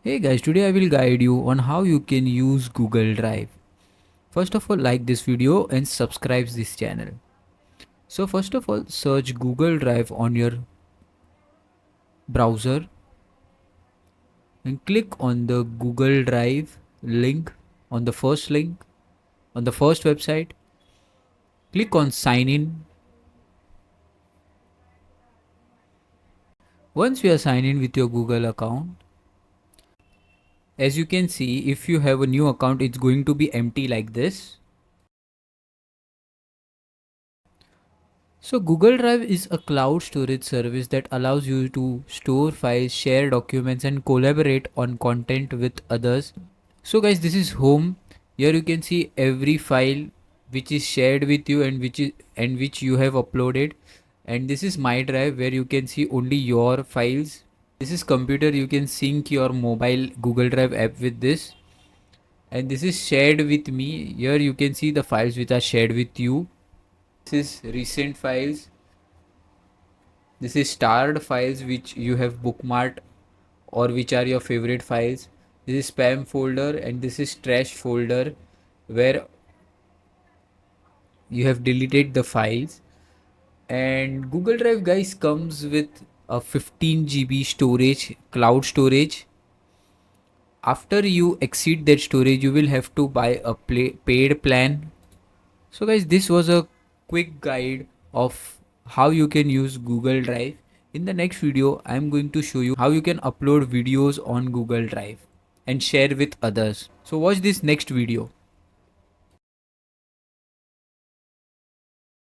Hey guys, today I will guide you on how you can use Google Drive. First of all, like this video and subscribe this channel. So first of all, search Google Drive on your browser and click on the Google Drive link on the first website. Click on sign in. Once you are signed in with your Google account, as you can see, if you have a new account, it's going to be empty like this. So Google Drive is a cloud storage service that allows you to store files, share documents and collaborate on content with others. So guys, this is home. Here you can see every file which is shared with you and which you have uploaded. And this is my drive where you can see only your files. This is computer, you can sync your mobile Google Drive app with this. And this is shared with me. Here you can see the files which are shared with you. This is recent files. This is starred files which you have bookmarked or which are your favorite files. This is spam folder and this is trash folder where you have deleted the files. And Google Drive guys comes with a 15 GB storage, cloud storage. After you exceed that storage, you will have to buy a paid plan. So guys, this was a quick guide of how you can use Google Drive. In the next video, I am going to show you how you can upload videos on Google Drive and share with others. So watch this next video.